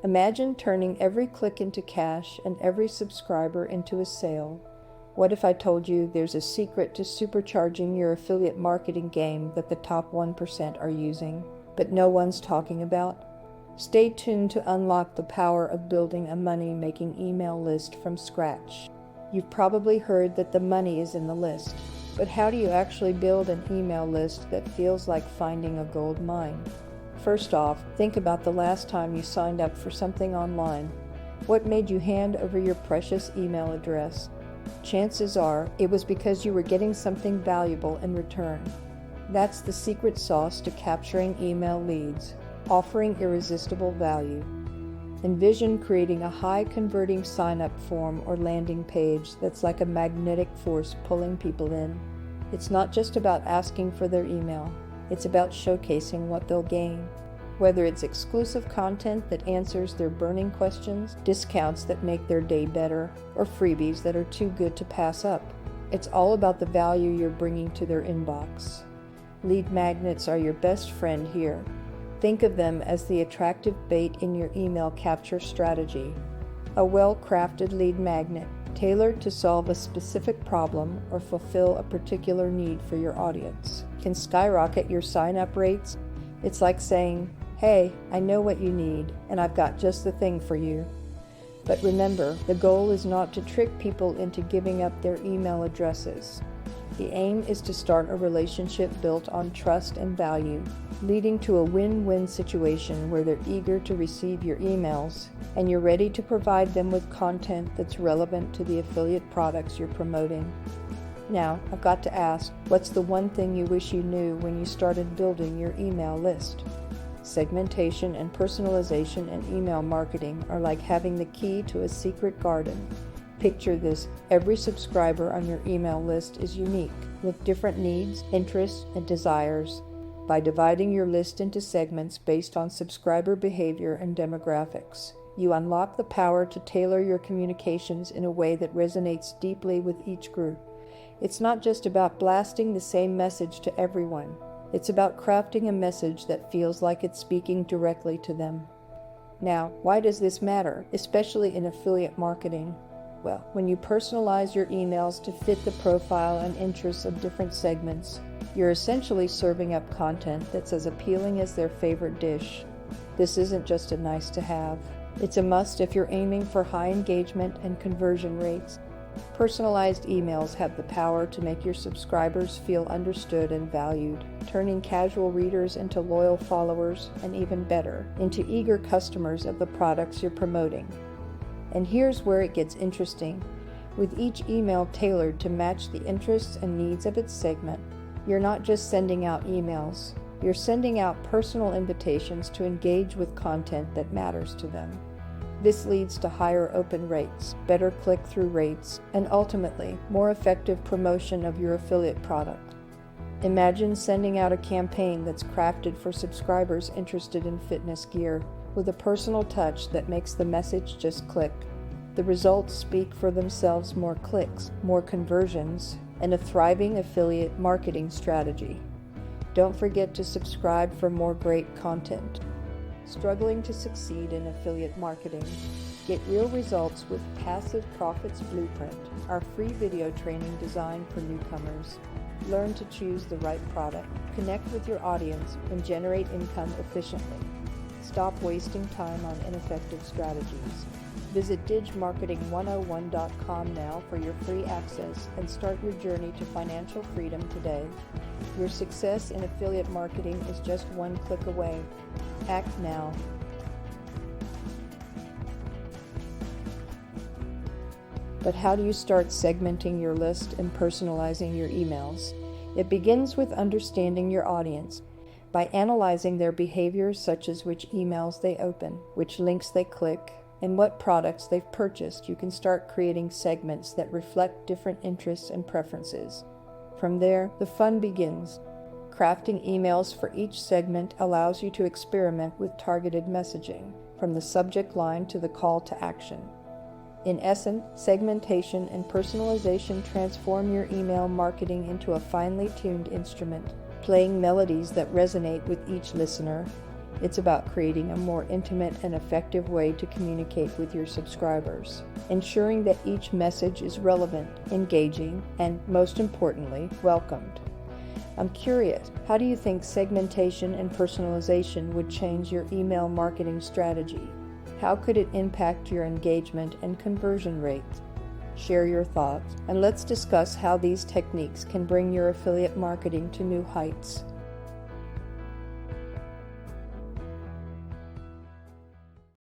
Imagine turning every click into cash and every subscriber into a sale. What if I told you there's a secret to supercharging your affiliate marketing game that the top 1% are using, but no one's talking about? Stay tuned to unlock the power of building a money-making email list from scratch. You've probably heard that the money is in the list, but how do you actually build an email list that feels like finding a gold mine? First off, think about the last time you signed up for something online. What made you hand over your precious email address? Chances are it was because you were getting something valuable in return. That's the secret sauce to capturing email leads, offering irresistible value. Envision creating a high-converting sign-up form or landing page that's like a magnetic force pulling people in. It's not just about asking for their email. It's about showcasing what they'll gain. Whether it's exclusive content that answers their burning questions, discounts that make their day better, or freebies that are too good to pass up. It's all about the value you're bringing to their inbox. Lead magnets are your best friend here. Think of them as the attractive bait in your email capture strategy. A well-crafted lead magnet, tailored to solve a specific problem or fulfill a particular need for your audience, can skyrocket your sign-up rates. It's like saying, "Hey, I know what you need, and I've got just the thing for you." But remember, the goal is not to trick people into giving up their email addresses. The aim is to start a relationship built on trust and value, leading to a win-win situation where they're eager to receive your emails, and you're ready to provide them with content that's relevant to the affiliate products you're promoting. Now, I've got to ask, what's the one thing you wish you knew when you started building your email list? Segmentation and personalization in email marketing are like having the key to a secret garden. Picture this: every subscriber on your email list is unique, with different needs, interests, and desires. By dividing your list into segments based on subscriber behavior and demographics, you unlock the power to tailor your communications in a way that resonates deeply with each group. It's not just about blasting the same message to everyone. It's about crafting a message that feels like it's speaking directly to them. Now, why does this matter, especially in affiliate marketing? Well, when you personalize your emails to fit the profile and interests of different segments, you're essentially serving up content that's as appealing as their favorite dish. This isn't just a nice to have. It's a must if you're aiming for high engagement and conversion rates. Personalized emails have the power to make your subscribers feel understood and valued, turning casual readers into loyal followers, and even better, into eager customers of the products you're promoting. And here's where it gets interesting. With each email tailored to match the interests and needs of its segment, you're not just sending out emails, you're sending out personal invitations to engage with content that matters to them. This leads to higher open rates, better click-through rates, and ultimately, more effective promotion of your affiliate product. Imagine sending out a campaign that's crafted for subscribers interested in fitness gear, with a personal touch that makes the message just click. The results speak for themselves: more clicks, more conversions, and a thriving affiliate marketing strategy. Don't forget to subscribe for more great content. Struggling to succeed in affiliate marketing? Get real results with Passive Profits Blueprint, our free video training designed for newcomers. Learn to choose the right product, connect with your audience, and generate income efficiently. Stop wasting time on ineffective strategies. Visit digmarketing101.com now for your free access and start your journey to financial freedom today. Your success in affiliate marketing is just one click away. Act now. But how do you start segmenting your list and personalizing your emails? It begins with understanding your audience. By analyzing their behaviors, such as which emails they open, which links they click, and what products they've purchased, you can start creating segments that reflect different interests and preferences. From there, the fun begins. Crafting emails for each segment allows you to experiment with targeted messaging, from the subject line to the call to action. In essence, segmentation and personalization transform your email marketing into a finely tuned instrument, playing melodies that resonate with each listener. It's about creating a more intimate and effective way to communicate with your subscribers, ensuring that each message is relevant, engaging, and, most importantly, welcomed. I'm curious, how do you think segmentation and personalization would change your email marketing strategy? How could it impact your engagement and conversion rates? Share your thoughts, and let's discuss how these techniques can bring your affiliate marketing to new heights.